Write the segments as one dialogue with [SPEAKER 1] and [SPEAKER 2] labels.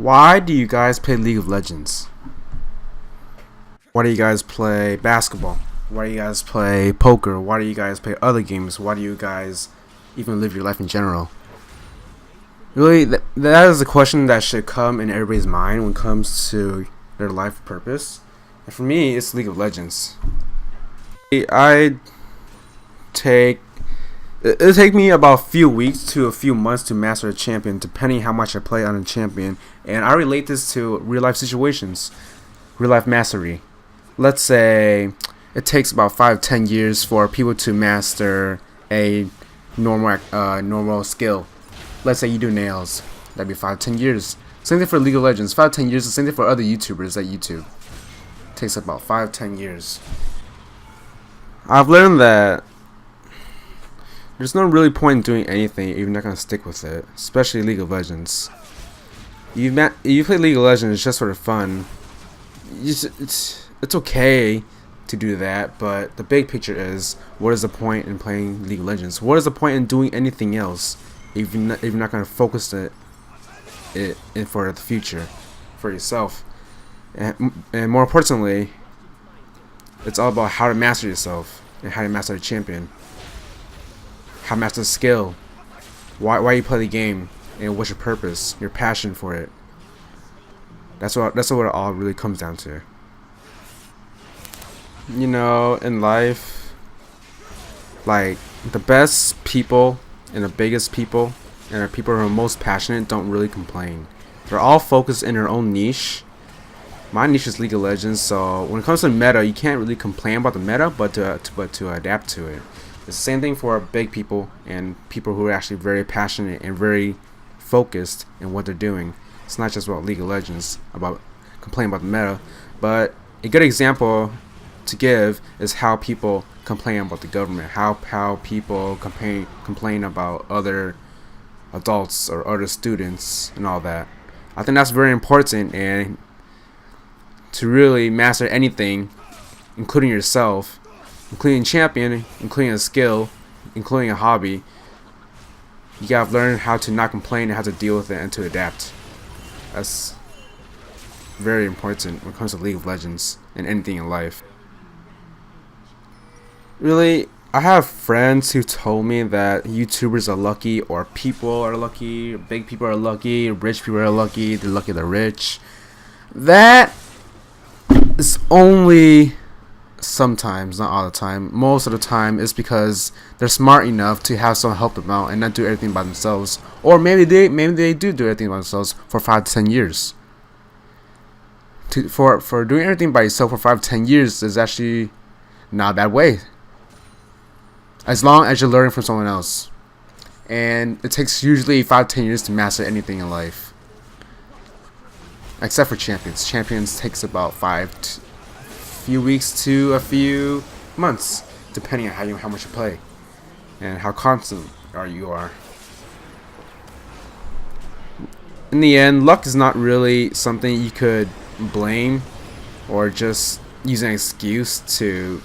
[SPEAKER 1] Why do you guys play League of Legends? Why do you guys play basketball? Why do you guys play poker? Why do you guys play other games? Why do you guys even live your life in general? Really, that is a question that should come in everybody's mind when it comes to their life purpose. And for me, it's League of Legends. I take It'll take me about a few weeks to a few months to master a champion, depending how much I play on a champion. And I relate this to real life situations, real life mastery. Let's say it takes about 5-10 years for people to master a normal skill. Let's say you do nails. That'd be 5-10 years. Same thing for League of Legends. 5-10 years. The same thing for other YouTubers at YouTube. It takes about 5-10 years. I've learned that there's no really point in doing anything if you're not gonna stick with it, especially League of Legends. You play League of Legends just for fun. It's okay to do that, but the big picture is, what is the point in playing League of Legends? What is the point in doing anything else if you're not gonna focus it for the future, for yourself, and more importantly, it's all about how to master yourself and how to master a champion. How to master skill, why you play the game, and what's your purpose, your passion for it. That's what it all really comes down to. You know, in life, like, the best people and the biggest people and the people who are most passionate don't really complain. They're all focused in their own niche. My niche is League of Legends, so when it comes to meta, you can't really complain about the meta, but to adapt to it. It's the same thing for big people and people who are actually very passionate and very focused in what they're doing. It's not just about League of Legends, about complaining about the meta, but a good example to give is how people complain about the government, how people complain about other adults or other students and all that. I think that's very important, and to really master anything, including yourself, including champion, including a skill, including a hobby, you gotta learn how to not complain and how to deal with it and to adapt. That's very important when it comes to League of Legends and anything in life. Really, I have friends who told me that YouTubers are lucky, or people are lucky, big people are lucky, rich people are lucky, they're lucky they're rich. That is only sometimes, not all the time. Most of the time it's because they're smart enough to have someone help them out and not do everything by themselves, or maybe they do everything by themselves for 5-10 years. For doing everything by yourself for 5-10 years is actually not a bad way, as long as you're learning from someone else. And it takes usually 5-10 years to master anything in life, except for champions takes about few weeks to a few months, depending on how much you play and how constant you are. In the end, luck is not really something you could blame or just use an excuse to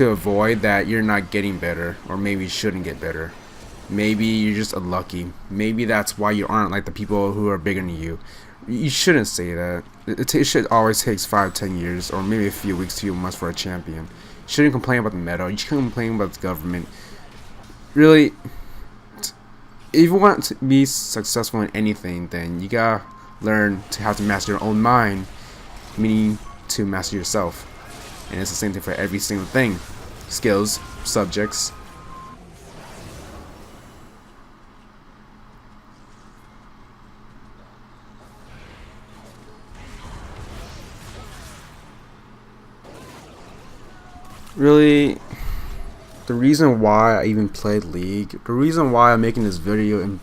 [SPEAKER 1] avoid that you're not getting better, or maybe you shouldn't get better. Maybe you're just unlucky. Maybe that's why you aren't like the people who are bigger than you. You shouldn't say that. It should always take 5-10 years, or maybe a few weeks to a few months for a champion. You shouldn't complain about the meta. You shouldn't complain about the government. Really, if you want to be successful in anything, then you gotta learn to how to master your own mind, meaning to master yourself. And it's the same thing for every single thing. Skills, subjects. Really, the reason why I even played League, the reason why I'm making this video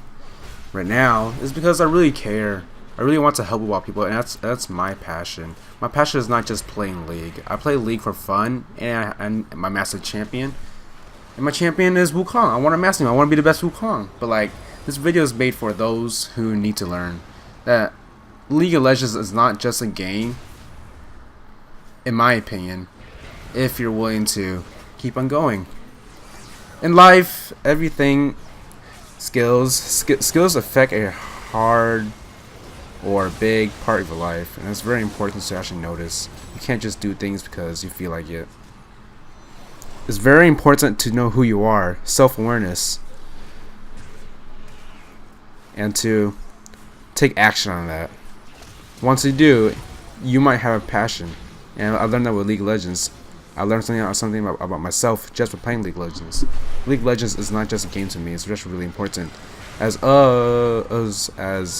[SPEAKER 1] right now, is because I really care. I really want to help out people, and that's my passion. My passion is not just playing League. I play League for fun, and my master champion, and my champion is Wukong. I want to master him. I want to be the best Wukong. But like, this video is made for those who need to learn that League of Legends is not just a game, in my opinion, if you're willing to keep on going. In life, everything, skills affect a hard or a big part of your life, and it's very important to actually notice. You can't just do things because you feel like it. It's very important to know who you are, self-awareness, and to take action on that. Once you do, you might have a passion, and I learned that with League of Legends. I learned something about myself just for playing League of Legends. League of Legends is not just a game to me; it's just really important, as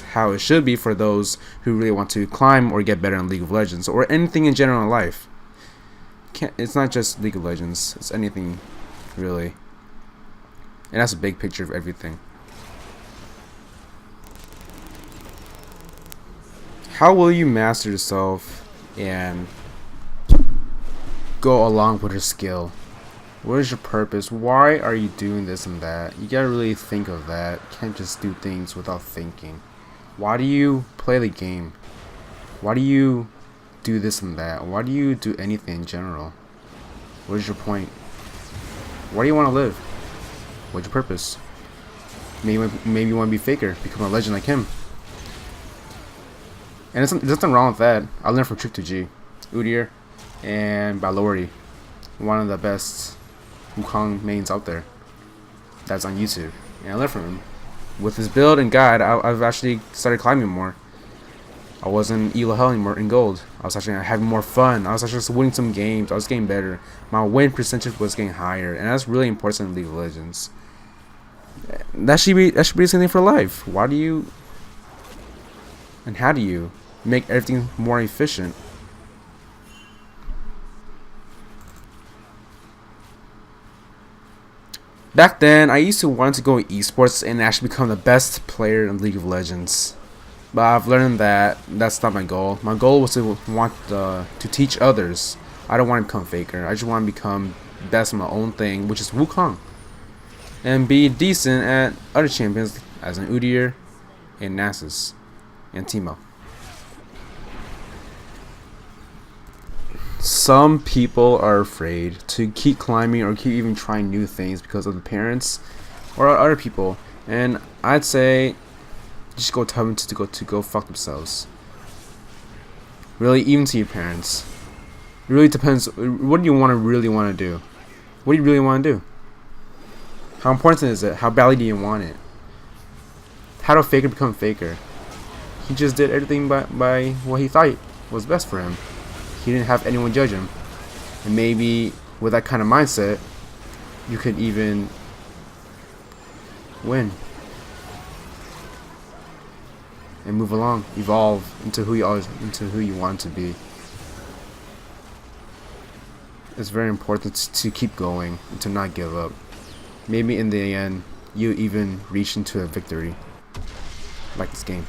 [SPEAKER 1] how it should be for those who really want to climb or get better in League of Legends or anything in general in life. It's not just League of Legends; it's anything, really, and that's a big picture of everything. How will you master yourself and go along with your skill? What is your purpose? Why are you doing this and that? You gotta really think of that. You can't just do things without thinking. Why do you play the game? Why do you do this and that? Why do you do anything in general? What is your point? Why do you want to live? What's your purpose? Maybe you want to be Faker, become a legend like him. And there's nothing wrong with that. I learned from Trick to G, Udyr, and Balori, one of the best Wukong mains out there. That's on YouTube, and I learned from him. With his build and guide, I've actually started climbing more. I wasn't Elo Hell anymore in gold. I was actually having more fun. I was actually winning some games. I was getting better. My win percentage was getting higher, and that's really important in League of Legends. That should be the same thing for life. Why do you and how do you make everything more efficient? Back then, I used to want to go esports and actually become the best player in League of Legends. But I've learned that that's not my goal. My goal was to to teach others. I don't want to become Faker. I just want to become best in my own thing, which is Wukong, and be decent at other champions as an Udyr and Nasus and Teemo. Some people are afraid to keep climbing or keep even trying new things because of the parents or other people, and I'd say just go tell them to go fuck themselves. Really, even to your parents. It really depends. What do you really want to do? What do you really want to do? How important is it? How badly do you want it? How do Faker become Faker? He just did everything by what he thought was best for him. He didn't have anyone judge him. And maybe with that kind of mindset, you could even win and move along, evolve into who you want to be. It's very important to keep going and to not give up. Maybe in the end, you even reach into a victory, like this game.